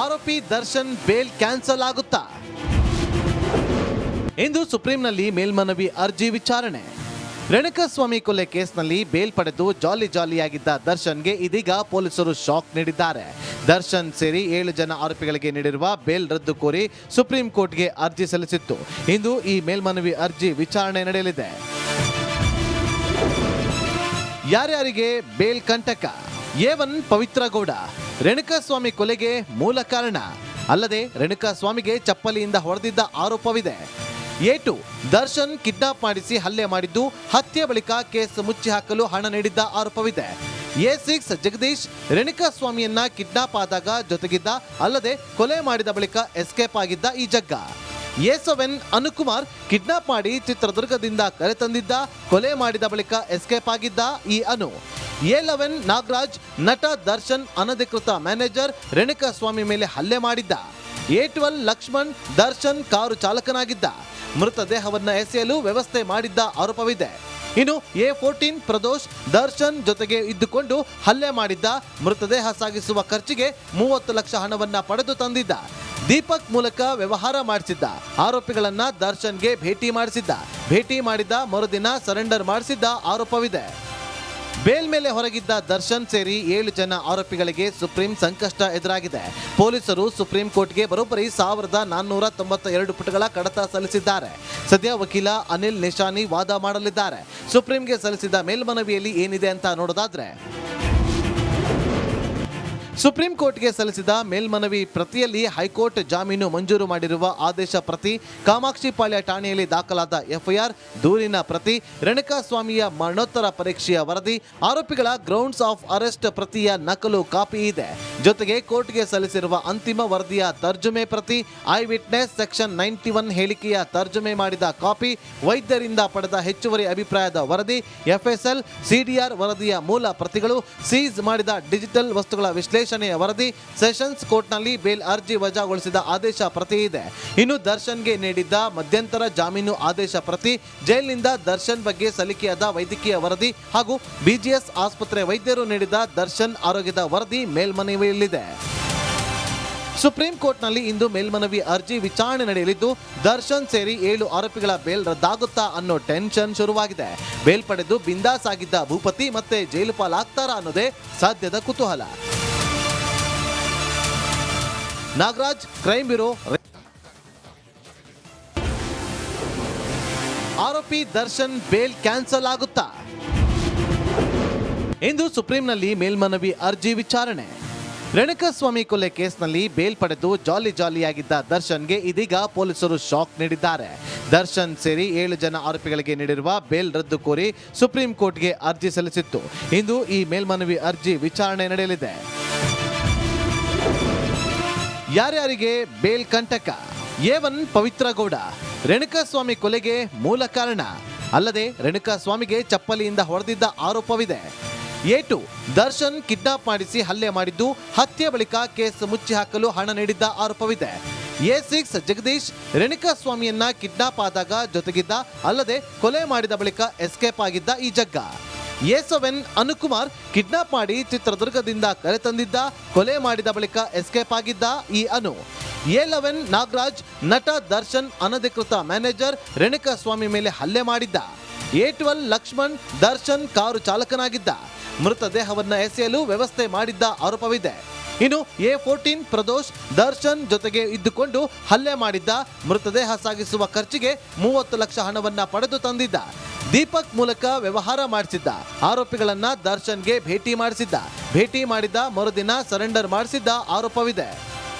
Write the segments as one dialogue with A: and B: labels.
A: ಆರೋಪಿ Darshan bail cancel ಆಗುತ್ತಾ? ಇಂದು ಸುಪ್ರೀಂನಲ್ಲಿ ಮೇಲ್ಮನವಿ ಅರ್ಜಿ ವಿಚಾರಣೆ. ರೇಣುಕಾಸ್ವಾಮಿ ಕೊಲೆ ಕೇಸ್ನಲ್ಲಿ ಬೇಲ್ ಪಡೆದು ಜಾಲಿಯಾಗಿದ್ದ ದರ್ಶನ್ಗೆ ಇದೀಗ ಪೊಲೀಸರು ಶಾಕ್ ನೀಡಿದ್ದಾರೆ. ದರ್ಶನ್ ಸೇರಿ 7 ಜನ ಆರೋಪಿಗಳಿಗೆ ನೀಡಿರುವ ಬೇಲ್ ರದ್ದು ಕೋರಿ ಸುಪ್ರೀಂ ಕೋರ್ಟ್ಗೆ ಅರ್ಜಿ ಸಲ್ಲಿಸಿತ್ತು. ಇಂದು ಈ ಮೇಲ್ಮನವಿ ಅರ್ಜಿ ವಿಚಾರಣೆ ನಡೆಯಲಿದೆ. ಯಾರ್ಯಾರಿಗೆ ಬೇಲ್ ಕಂಟಕ? A1 ಪವಿತ್ರ ಗೌಡ ರೇಣುಕಾಸ್ವಾಮಿ ಕೊಲೆಗೆ ಮೂಲ ಕಾರಣ. ಅಲ್ಲದೆ ರೇಣುಕಾಸ್ವಾಮಿಗೆ ಚಪ್ಪಲಿಯಿಂದ ಹೊಡೆದಿದ್ದ ಆರೋಪವಿದೆ. A2 ದರ್ಶನ್ ಕಿಡ್ನಾಪ್ ಮಾಡಿಸಿ ಹಲ್ಲೆ ಮಾಡಿದ್ದು, ಹತ್ಯೆ ಬಳಿಕ ಕೇಸ್ ಮುಚ್ಚಿ ಹಾಕಲು ಹಣ ನೀಡಿದ್ದ ಆರೋಪವಿದೆ. A6 ಜಗದೀಶ್ ರೇಣುಕಾಸ್ವಾಮಿಯನ್ನ ಕಿಡ್ನಾಪ್ ಆದಾಗ ಜೊತೆಗಿದ್ದ, ಅಲ್ಲದೆ ಕೊಲೆ ಮಾಡಿದ ಬಳಿಕ ಎಸ್ಕೇಪ್ ಆಗಿದ್ದ ಈ ಜಗ್ಗ. A7 ಅನುಕುಮಾರ್ ಕಿಡ್ನಾಪ್ ಮಾಡಿ ಚಿತ್ರದುರ್ಗದಿಂದ ಕರೆತಂದಿದ್ದ, ಕೊಲೆ ಮಾಡಿದ ಬಳಿಕ ಎಸ್ಕೇಪ್ ಆಗಿದ್ದ ಈ ಅನು. A11 ನಾಗರಾಜ್ ನಟ ದರ್ಶನ್ ಅನಧಿಕೃತ ಮ್ಯಾನೇಜರ್, ರೇಣುಕಾಸ್ವಾಮಿ ಮೇಲೆ ಹಲ್ಲೆ ಮಾಡಿದ್ದ. A12 ಲಕ್ಷ್ಮಣ್ ದರ್ಶನ್ ಕಾರು ಚಾಲಕನಾಗಿದ್ದ, ಮೃತದೇಹವನ್ನ ಎಸೆಯಲು ವ್ಯವಸ್ಥೆ ಮಾಡಿದ್ದ ಆರೋಪವಿದೆ. ಇನ್ನು A14 ಪ್ರದೋಷ್ ದರ್ಶನ್ ಜೊತೆಗೆ ಇದ್ದುಕೊಂಡು ಹಲ್ಲೆ ಮಾಡಿದ್ದ, ಮೃತದೇಹ ಸಾಗಿಸುವ ಖರ್ಚಿಗೆ 30 ಲಕ್ಷ ಹಣವನ್ನ ಪಡೆದು ತಂದಿದ್ದ. ದೀಪಕ್ ಮೂಲಕ ವ್ಯವಹಾರ ಮಾಡಿಸಿದ್ದ. ಆರೋಪಿಗಳನ್ನ ದರ್ಶನ್ಗೆ ಭೇಟಿ ಮಾಡಿದ ಮರುದಿನ ಸರೆಂಡರ್ ಮಾಡಿಸಿದ್ದ ಆರೋಪವಿದೆ. ಬೇಲ್ ಮೇಲೆ ಹೊರಗಿದ್ದ ದರ್ಶನ್ ಸೇರಿ 7 ಜನ ಆರೋಪಿಗಳಿಗೆ ಸುಪ್ರೀಂ ಸಂಕಷ್ಟ ಎದುರಾಗಿದೆ. ಪೊಲೀಸರು ಸುಪ್ರೀಂ ಕೋರ್ಟ್ಗೆ ಬರೋಬ್ಬರಿ 1492 ಪುಟಗಳ ಕಡತ ಸಲ್ಲಿಸಿದ್ದಾರೆ. ಸದ್ಯ ವಕೀಲ ಅನಿಲ್ ನಿಶಾನಿ ವಾದ ಮಾಡಲಿದ್ದಾರೆ. ಸುಪ್ರೀಂಗೆ ಸಲ್ಲಿಸಿದ ಮೇಲ್ಮನವಿಯಲ್ಲಿ ಏನಿದೆ ಅಂತ ನೋಡೋದಾದ್ರೆ, ಸುಪ್ರೀಂ ಕೋರ್ಟ್ಗೆ ಸಲ್ಲಿಸಿದ ಮೇಲ್ಮನವಿ ಪ್ರತಿಯಲ್ಲಿ ಹೈಕೋರ್ಟ್ ಜಾಮೀನು ಮಂಜೂರು ಮಾಡಿರುವ ಆದೇಶ ಪ್ರತಿ, ಕಾಮಾಕ್ಷಿಪಾಳ್ಯ ಠಾಣೆಯಲ್ಲಿ ದಾಖಲಾದ ಎಫ್ಐಆರ್, ದೂರಿನ ಪ್ರತಿ, ರೇಣುಕಾಸ್ವಾಮಿಯ ಮರಣೋತ್ತರ ಪರೀಕ್ಷೆಯ ವರದಿ, ಆರೋಪಿಗಳ ಗ್ರೌಂಡ್ಸ್ ಆಫ್ ಅರೆಸ್ಟ್ ಪ್ರತಿಯ ನಕಲು ಕಾಪಿ ಇದೆ. ಜೊತೆಗೆ ಕೋರ್ಟ್ಗೆ ಸಲ್ಲಿಸಿರುವ ಅಂತಿಮ ವರದಿಯ ತರ್ಜುಮೆ ಪ್ರತಿ, ಐ ವಿಟ್ನೆಸ್ ಸೆಕ್ಷನ್ 91 ಹೇಳಿಕೆಯ ತರ್ಜುಮೆ ಮಾಡಿದ ಕಾಪಿ, ವೈದ್ಯರಿಂದ ಪಡೆದ ಹೆಚ್ಚುವರಿ ಅಭಿಪ್ರಾಯದ ವರದಿ, FSL CDR ವರದಿಯ ಮೂಲ ಪ್ರತಿಗಳು, ಸೀಸ್ ಮಾಡಿದ ಡಿಜಿಟಲ್ ವಸ್ತುಗಳ ವಿಶ್ಲೇಷಣೆ ವರದಿ, ಸೆಷನ್ಸ್ ಕೋರ್ಟ್ನಲ್ಲಿ ಬೇಲ್ ಅರ್ಜಿ ವಜಾಗೊಳಿಸಿದ ಆದೇಶ ಪ್ರತಿ ಇದೆ. ಇನ್ನು ದರ್ಶನ್ಗೆ ನೀಡಿದ್ದ ಮಧ್ಯಂತರ ಜಾಮೀನು ಆದೇಶ ಪ್ರತಿ, ಜೈಲಿನಿಂದ ದರ್ಶನ್ ಬಗ್ಗೆ ಸಲ್ಲಿಕೆಯಾದ ವೈದ್ಯಕೀಯ ವರದಿ ಹಾಗೂ BGS ಆಸ್ಪತ್ರೆ ವೈದ್ಯರು ನೀಡಿದ ದರ್ಶನ್ ಆರೋಗ್ಯದ ವರದಿ ಮೇಲ್ಮನವಿಯಲ್ಲಿದೆ. ಸುಪ್ರೀಂ ಕೋರ್ಟ್ನಲ್ಲಿ ಇಂದು ಮೇಲ್ಮನವಿ ಅರ್ಜಿ ವಿಚಾರಣೆ ನಡೆಯಲಿದ್ದು, ದರ್ಶನ್ ಸೇರಿ 7 ಆರೋಪಿಗಳ ಬೇಲ್ ರದ್ದಾಗುತ್ತಾ ಅನ್ನೋ ಟೆನ್ಷನ್ ಶುರುವಾಗಿದೆ. ಬೇಲ್ ಪಡೆದು ಬಿಂದಾಸ್ ಆಗಿದ್ದ ಭೂಪತಿ ಮತ್ತೆ ಜೈಲು ಪಾಲಾಗ್ತಾರಾ ಅನ್ನೋದೇ ಸದ್ಯದ ಕುತೂಹಲ. Nagaraj, crime bureau. ಆರೋಪಿ ದರ್ಶನ್ ಬೇಲ್ ಕ್ಯಾನ್ಸಲ್ ಆಗುತ್ತಾ? ಇಂದು ಸುಪ್ರೀಂನಲ್ಲಿ ಮೇಲ್ಮನವಿ ಅರ್ಜಿ ವಿಚಾರಣೆ. ರೇಣುಕಾಸ್ವಾಮಿ ಕೊಲೆ ಕೇಸ್ನಲ್ಲಿ ಬೇಲ್ ಪಡೆದು ಜಾಲಿಯಾಗಿದ್ದ ದರ್ಶನ್ಗೆ ಇದೀಗ ಪೊಲೀಸರು ಶಾಕ್ ನೀಡಿದ್ದಾರೆ. ದರ್ಶನ್ ಸೇರಿ 7 ಜನ ಆರೋಪಿಗಳಿಗೆ ನೀಡಿರುವ ಬೇಲ್ ರದ್ದು ಕೋರಿ ಸುಪ್ರೀಂ ಕೋರ್ಟ್ಗೆ ಅರ್ಜಿ ಸಲ್ಲಿಸಿತ್ತು. ಇಂದು ಈ ಮೇಲ್ಮನವಿ ಅರ್ಜಿ ವಿಚಾರಣೆ ನಡೆಯಲಿದೆ. ಯಾರ್ಯಾರಿಗೆ ಬೇಲ್ ಕಂಟಕ? A1 ಪವಿತ್ರ ಗೌಡ ರೇಣುಕಾಸ್ವಾಮಿ ಕೊಲೆಗೆ ಮೂಲ ಕಾರಣ. ಅಲ್ಲದೆ ರೇಣುಕಾಸ್ವಾಮಿಗೆ ಚಪ್ಪಲಿಯಿಂದ ಹೊಡೆದಿದ್ದ ಆರೋಪವಿದೆ. A2 ದರ್ಶನ್ ಕಿಡ್ನಾಪ್ ಮಾಡಿಸಿ ಹಲ್ಲೆ ಮಾಡಿದ್ದು, ಹತ್ಯೆ ಬಳಿಕ ಕೇಸ್ ಮುಚ್ಚಿ ಹಾಕಲು ಹಣ ನೀಡಿದ್ದ ಆರೋಪವಿದೆ. A6 ಜಗದೀಶ್ ರೇಣುಕಾಸ್ವಾಮಿಯನ್ನ ಕಿಡ್ನಾಪ್ ಆದಾಗ ಜೊತೆಗಿದ್ದ, ಅಲ್ಲದೆ ಕೊಲೆ ಮಾಡಿದ ಬಳಿಕ ಎಸ್ಕೇಪ್ ಆಗಿದ್ದ ಈ ಜಗ್ಗ. A7 ಅನುಕುಮಾರ್ ಕಿಡ್ನಾಪ್ ಮಾಡಿ ಚಿತ್ರದುರ್ಗದಿಂದ ಕರೆತಂದಿದ್ದ, ಕೊಲೆ ಮಾಡಿದ ಬಳಿಕ ಎಸ್ಕೇಪ್ ಆಗಿದ್ದ ಈ ಅನು. A11 ನಾಗರಾಜ್ ನಟ ದರ್ಶನ್ ಅನಧಿಕೃತ ಮ್ಯಾನೇಜರ್, ರೇಣುಕಾಸ್ವಾಮಿ ಮೇಲೆ ಹಲ್ಲೆ ಮಾಡಿದ್ದ. A12 ಲಕ್ಷ್ಮಣ್ ದರ್ಶನ್ ಕಾರು ಚಾಲಕನಾಗಿದ್ದ, ಮೃತದೇಹವನ್ನ ಎಸೆಯಲು ವ್ಯವಸ್ಥೆ ಮಾಡಿದ್ದ ಆರೋಪವಿದೆ. ಇನ್ನು A14 ಪ್ರದೋಷ್ ದರ್ಶನ್ ಜೊತೆಗೆ ಇದ್ದುಕೊಂಡು ಹಲ್ಲೆ ಮಾಡಿದ್ದ, ಮೃತದೇಹ ಸಾಗಿಸುವ ಖರ್ಚಿಗೆ 30 ಲಕ್ಷ ಹಣವನ್ನ ಪಡೆದು ತಂದಿದ್ದ. ದೀಪಕ್ ಮೂಲಕ ವ್ಯವಹಾರ ಮಾಡಿಸಿದ್ದ. ಆರೋಪಿಗಳನ್ನ ದರ್ಶನ್ಗೆ ಭೇಟಿ ಮಾಡಿದ ಮರುದಿನ ಸರೆಂಡರ್ ಮಾಡಿಸಿದ್ದ ಆರೋಪವಿದೆ.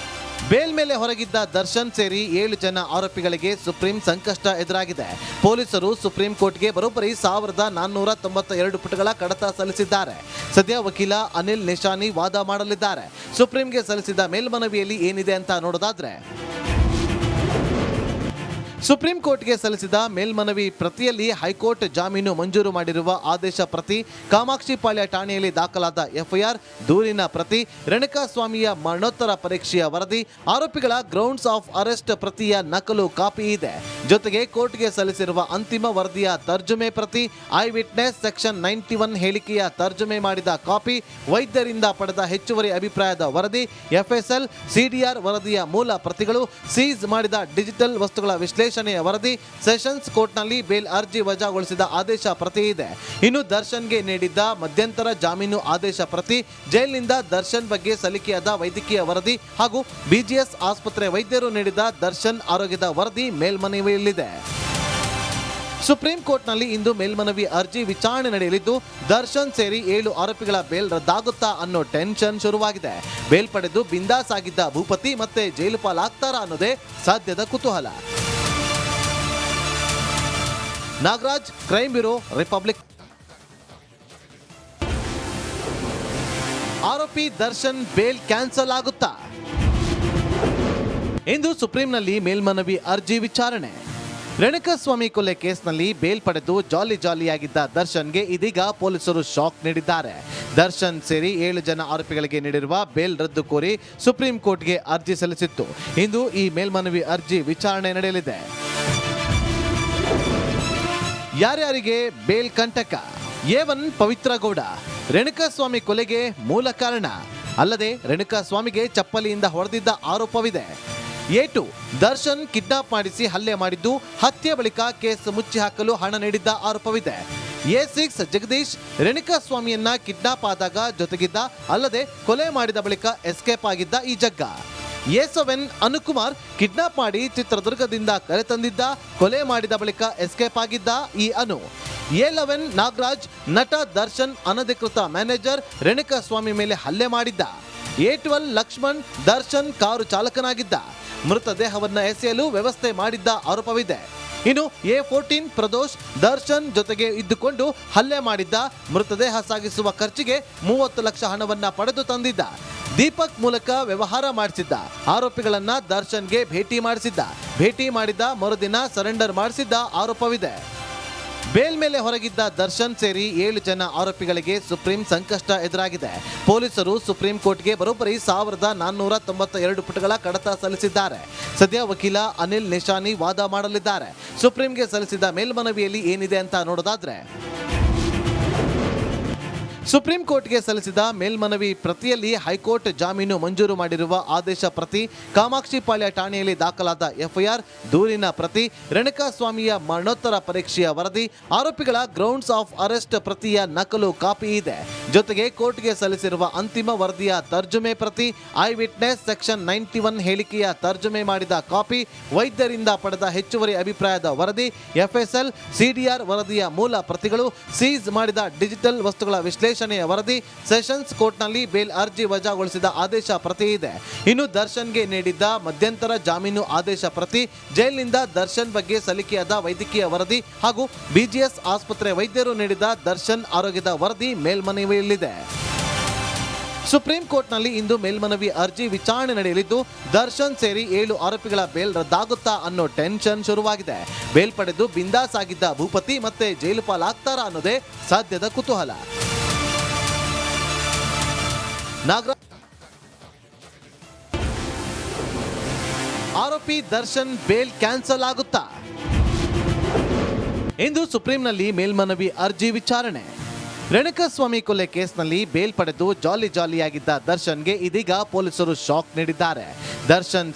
A: ಬೇಲ್ ಮೇಲೆ ಹೊರಗಿದ್ದ ದರ್ಶನ್ ಸೇರಿ 7 ಜನ ಆರೋಪಿಗಳಿಗೆ ಸುಪ್ರೀಂ ಸಂಕಷ್ಟ ಎದುರಾಗಿದೆ. ಪೊಲೀಸರು ಸುಪ್ರೀಂ ಕೋರ್ಟ್ಗೆ ಬರೋಬ್ಬರಿ 1492 ಪುಟಗಳ ಕಡತ ಸಲ್ಲಿಸಿದ್ದಾರೆ. ಸದ್ಯ ವಕೀಲ ಅನಿಲ್ ನಿಶಾನಿ ವಾದ ಮಾಡಲಿದ್ದಾರೆ. ಸುಪ್ರೀಂಗೆ ಸಲ್ಲಿಸಿದ ಮೇಲ್ಮನವಿಯಲ್ಲಿ ಏನಿದೆ ಅಂತ ನೋಡೋದಾದ್ರೆ, ಸುಪ್ರೀಂ ಕೋರ್ಟ್ಗೆ ಸಲ್ಲಿಸಿದ ಮೇಲ್ಮನವಿ ಪ್ರತಿಯಲ್ಲಿ ಹೈಕೋರ್ಟ್ ಜಾಮೀನು ಮಂಜೂರು ಮಾಡಿರುವ ಆದೇಶ ಪ್ರತಿ, ಕಾಮಾಕ್ಷಿಪಾಳ್ಯ ಠಾಣೆಯಲ್ಲಿ ದಾಖಲಾದ ಎಫ್ಐಆರ್, ದೂರಿನ ಪ್ರತಿ, ರೇಣುಕಾಸ್ವಾಮಿಯ ಮರಣೋತ್ತರ ಪರೀಕ್ಷೆಯ ವರದಿ, ಆರೋಪಿಗಳ ಗ್ರೌಂಡ್ಸ್ ಆಫ್ ಅರೆಸ್ಟ್ ಪ್ರತಿಯ ನಕಲು ಕಾಪಿ ಇದೆ. ಜೊತೆಗೆ ಕೋರ್ಟ್ಗೆ ಸಲ್ಲಿಸಿರುವ ಅಂತಿಮ ವರದಿಯ ತರ್ಜುಮೆ ಪ್ರತಿ, ಐ ವಿಟ್ನೆಸ್ ಸೆಕ್ಷನ್ 91 ಹೇಳಿಕೆಯ ತರ್ಜುಮೆ ಮಾಡಿದ ಕಾಪಿ, ವೈದ್ಯರಿಂದ ಪಡೆದ ಹೆಚ್ಚುವರಿ ಅಭಿಪ್ರಾಯದ ವರದಿ, ಎಫ್ಎಸ್ಎಲ್ ಸಿಡಿಆರ್ ವರದಿಯ ಮೂಲ ಪ್ರತಿಗಳು, ಸೀಸ್ ಮಾಡಿದ ಡಿಜಿಟಲ್ ವಸ್ತುಗಳ ವಿಶ್ಲೇಷಣೆಯ ವರದಿ, ಸೆಷನ್ಸ್ ಕೋರ್ಟ್ನಲ್ಲಿ ಬೇಲ್ ಅರ್ಜಿ ವಜಾಗೊಳಿಸಿದ ಆದೇಶ ಪ್ರತಿ ಇದೆ. ಇನ್ನು ದರ್ಶನ್ಗೆ ನೀಡಿದ್ದ ಮಧ್ಯಂತರ ಜಾಮೀನು ಆದೇಶ ಪ್ರತಿ, ಜೈಲಿನಿಂದ ದರ್ಶನ್ ಬಗ್ಗೆ ಸಲ್ಲಿಕೆಯಾದ ವೈದ್ಯಕೀಯ ವರದಿ ಹಾಗೂ ಬಿಜಿಎಸ್ ಆಸ್ಪತ್ರೆ ವೈದ್ಯರು ನೀಡಿದ ದರ್ಶನ್ ಆರೋಗ್ಯದ ವರದಿ ಮೇಲ್ಮನವಿಯಲ್ಲಿದೆ. ಸುಪ್ರೀಂ ಕೋರ್ಟ್ನಲ್ಲಿ ಇಂದು ಮೇಲ್ಮನವಿ ಅರ್ಜಿ ವಿಚಾರಣೆ ನಡೆಯಲಿದ್ದು, ದರ್ಶನ್ ಸೇರಿ 7 ಆರೋಪಿಗಳ ಬೇಲ್ ರದ್ದಾಗುತ್ತಾ ಅನ್ನೋ ಟೆನ್ಷನ್ ಶುರುವಾಗಿದೆ. ಬೇಲ್ ಪಡೆದು ಬಿಂದಾಸ್ ಆಗಿದ್ದ ಭೂಪತಿ ಮತ್ತೆ ಜೈಲು ಪಾಲಾಗ್ತಾರಾ ಅನ್ನೋದೇ ಸದ್ಯದ ಕುತೂಹಲ. Nagaraj, crime bureau, republic. ಆರೋಪಿ ದರ್ಶನ್ ಬೇಲ್ ಕ್ಯಾನ್ಸಲ್ ಆಗುತ್ತಾ? ಇಂದು ಸುಪ್ರೀಂನಲ್ಲಿ ಮೇಲ್ಮನವಿ ಅರ್ಜಿ ವಿಚಾರಣೆ. ರೇಣುಕಾಸ್ವಾಮಿ ಕೊಲೆ ಕೇಸ್ನಲ್ಲಿ ಬೇಲ್ ಪಡೆದು ಜಾಲಿಯಾಗಿದ್ದ ದರ್ಶನ್ಗೆ ಇದೀಗ ಪೊಲೀಸರು ಶಾಕ್ ನೀಡಿದ್ದಾರೆ. ದರ್ಶನ್ ಸೇರಿ 7 ಜನ ಆರೋಪಿಗಳಿಗೆ ನೀಡಿರುವ ಬೇಲ್ ರದ್ದು ಕೋರಿ ಸುಪ್ರೀಂ ಕೋರ್ಟ್ಗೆ ಅರ್ಜಿ ಸಲ್ಲಿಸಿತ್ತು. ಇಂದು ಈ ಮೇಲ್ಮನವಿ ಅರ್ಜಿ ವಿಚಾರಣೆ ನಡೆಯಲಿದೆ. ಯಾರ್ಯಾರಿಗೆ ಬೇಲ್ ಕಂಟಕ? A1 ಪವಿತ್ರ ಗೌಡ, ರೇಣುಕಾಸ್ವಾಮಿ ಕೊಲೆಗೆ ಮೂಲ ಕಾರಣ, ಅಲ್ಲದೆ ರೇಣುಕಾಸ್ವಾಮಿಗೆ ಚಪ್ಪಲಿಯಿಂದ ಹೊಡೆದಿದ್ದ ಆರೋಪವಿದೆ. A2 ದರ್ಶನ್ ಕಿಡ್ನಾಪ್ ಮಾಡಿಸಿ ಹಲ್ಲೆ ಮಾಡಿದ್ದು, ಹತ್ಯೆ ಬಳಿಕ ಕೇಸ್ ಮುಚ್ಚಿ ಹಾಕಲು ಹಣ ನೀಡಿದ್ದ ಆರೋಪವಿದೆ. A6 ಜಗದೀಶ್ ರೇಣುಕಾಸ್ವಾಮಿಯನ್ನ ಕಿಡ್ನಾಪ್ ಆದಾಗ ಜೊತೆಗಿದ್ದ, ಅಲ್ಲದೆ ಕೊಲೆ ಮಾಡಿದ ಬಳಿಕ ಎಸ್ಕೇಪ್ ಆಗಿದ್ದ ಈ ಜಗ್ಗ. A7 ಅನುಕುಮಾರ್ ಕಿಡ್ನಾಪ್ ಮಾಡಿ ಚಿತ್ರದುರ್ಗದಿಂದ ಕರೆತಂದಿದ್ದ, ಕೊಲೆ ಮಾಡಿದ ಬಳಿಕ ಎಸ್ಕೇಪ್ ಆಗಿದ್ದ ಈ ಅನು. A11 ನಾಗರಾಜ್ ನಟ ದರ್ಶನ್ ಅನಧಿಕೃತ ಮ್ಯಾನೇಜರ್, ರೇಣುಕಾಸ್ವಾಮಿ ಮೇಲೆ ಹಲ್ಲೆ ಮಾಡಿದ್ದ. A12 ಲಕ್ಷ್ಮಣ್ ದರ್ಶನ್ ಕಾರು ಚಾಲಕನಾಗಿದ್ದ, ಮೃತದೇಹವನ್ನ ಎಸೆಯಲು ವ್ಯವಸ್ಥೆ ಮಾಡಿದ್ದ ಆರೋಪವಿದೆ. ಇನ್ನು A14 ಪ್ರದೋಷ್ ದರ್ಶನ್ ಜೊತೆಗೆ ಇದ್ದುಕೊಂಡು ಹಲ್ಲೆ ಮಾಡಿದ್ದ, ಮೃತದೇಹ ಸಾಗಿಸುವ ಖರ್ಚಿಗೆ 30 ಲಕ್ಷ ಹಣವನ್ನ ಪಡೆದು ತಂದಿದ್ದ. ದೀಪಕ್ ಮೂಲಕ ವ್ಯವಹಾರ ಮಾಡಿಸಿದ್ದ, ಆರೋಪಿಗಳನ್ನ ದರ್ಶನ್ಗೆ ಭೇಟಿ ಮಾಡಿದ ಮರುದಿನ ಸರೆಂಡರ್ ಮಾಡಿಸಿದ್ದ ಆರೋಪವಿದೆ. ಬೇಲ್ ಮೇಲೆ ಹೊರಗಿದ್ದ ದರ್ಶನ್ ಸೇರಿ 7 ಜನ ಆರೋಪಿಗಳಿಗೆ ಸುಪ್ರೀಂ ಸಂಕಷ್ಟ ಎದುರಾಗಿದೆ. ಪೊಲೀಸರು ಸುಪ್ರೀಂ ಕೋರ್ಟ್ಗೆ ಬರೋಬ್ಬರಿ 1492 ಪುಟಗಳ ಕಡತ ಸಲ್ಲಿಸಿದ್ದಾರೆ. ಸದ್ಯ ವಕೀಲ ಅನಿಲ್ ನಿಶಾನಿ ವಾದ ಮಾಡಲಿದ್ದಾರೆ. ಸುಪ್ರೀಂಗೆ ಸಲ್ಲಿಸಿದ ಮೇಲ್ಮನವಿಯಲ್ಲಿ ಏನಿದೆ ಅಂತ ನೋಡೋದಾದ್ರೆ, ಸುಪ್ರೀಂ ಕೋರ್ಟ್ಗೆ ಸಲ್ಲಿಸಿದ ಮೇಲ್ಮನವಿ ಪ್ರತಿಯಲ್ಲಿ ಹೈಕೋರ್ಟ್ ಜಾಮೀನು ಮಂಜೂರು ಮಾಡಿರುವ ಆದೇಶ ಪ್ರತಿ, ಕಾಮಾಕ್ಷಿಪಾಳ್ಯ ಠಾಣೆಯಲ್ಲಿ ದಾಖಲಾದ ಎಫ್ಐಆರ್, ದೂರಿನ ಪ್ರತಿ, ರೇಣುಕಾಸ್ವಾಮಿಯ ಮರಣೋತ್ತರ ಪರೀಕ್ಷೆಯ ವರದಿ, ಆರೋಪಿಗಳ ಗ್ರೌಂಡ್ಸ್ ಆಫ್ ಅರೆಸ್ಟ್ ಪ್ರತಿಯ ನಕಲು ಕಾಪಿ ಇದೆ. ಜೊತೆಗೆ ಕೋರ್ಟ್ಗೆ ಸಲ್ಲಿಸಿರುವ ಅಂತಿಮ ವರದಿಯ ತರ್ಜುಮೆ ಪ್ರತಿ, ಐ ವಿಟ್ನೆಸ್ ಸೆಕ್ಷನ್ 91 ಹೇಳಿಕೆಯ ತರ್ಜುಮೆ ಮಾಡಿದ ಕಾಪಿ, ವೈದ್ಯರಿಂದ ಪಡೆದ ಹೆಚ್ಚುವರಿ ಅಭಿಪ್ರಾಯದ ವರದಿ, ಎಫ್ಎಸ್ಎಲ್ ಸಿಡಿಆರ್ ವರದಿಯ ಮೂಲ ಪ್ರತಿಗಳು, ಸೀಸ್ ಮಾಡಿದ ಡಿಜಿಟಲ್ ವಸ್ತುಗಳ ವಿಶ್ಲೇಷಣೆಯ ವರದಿ, ಸೆಷನ್ಸ್ ಕೋರ್ಟ್ನಲ್ಲಿ ಬೇಲ್ ಅರ್ಜಿ ವಜಾಗೊಳಿಸಿದ ಆದೇಶ ಪ್ರತಿ ಇದೆ. ಇನ್ನು ದರ್ಶನ್ಗೆ ನೀಡಿದ್ದ ಮಧ್ಯಂತರ ಜಾಮೀನು ಆದೇಶ ಪ್ರತಿ, ಜೈಲಿನಿಂದ ದರ್ಶನ್ ಬಗ್ಗೆ ಸಲ್ಲಿಕೆಯಾದ ವೈದ್ಯಕೀಯ ವರದಿ ಹಾಗೂ ಬಿಜಿಎಸ್ ಆಸ್ಪತ್ರೆ ವೈದ್ಯರು ನೀಡಿದ ದರ್ಶನ್ ಆರೋಗ್ಯದ ವರದಿ ಮೇಲ್ಮನವಿಯಲ್ಲಿದೆ. ಸುಪ್ರೀಂ ಕೋರ್ಟ್ನಲ್ಲಿ ಇಂದು ಮೇಲ್ಮನವಿ ಅರ್ಜಿ ವಿಚಾರಣೆ ನಡೆಯಲಿದ್ದು, ದರ್ಶನ್ ಸೇರಿ 7 ಆರೋಪಿಗಳ ಬೇಲ್ ರದ್ದಾಗುತ್ತಾ ಅನ್ನೋ ಟೆನ್ಷನ್ ಶುರುವಾಗಿದೆ. ಬೇಲ್ ಪಡೆದು ಬಿಂದಾಸ್ ಆಗಿದ್ದ ಭೂಪತಿ ಮತ್ತೆ ಜೈಲು ಪಾಲಾಗ್ತಾರಾ ಅನ್ನೋದೇ ಸದ್ಯದ ಕುತೂಹಲ. ನಾಗರಾಜ್, ಆರೋಪಿ ದರ್ಶನ್ ಬೇಲ್ ಕ್ಯಾನ್ಸಲ್ ಆಗುತ್ತಾ? ಇಂದು ಸುಪ್ರೀಂನಲ್ಲಿ ಮೇಲ್ಮನವಿ ಅರ್ಜಿ ವಿಚಾರಣೆ. ರೇಣುಕಾಸ್ವಾಮಿ ಕೊಲೆ ಕೇಸ್ನಲ್ಲಿ ಬೇಲ್ ಪಡೆದು ಜಾಲಿಯಾಗಿದ್ದ ದರ್ಶನ್ಗೆ ಇದೀಗ ಪೊಲೀಸರು ಶಾಕ್ ನೀಡಿದ್ದಾರೆ. ದರ್ಶನ್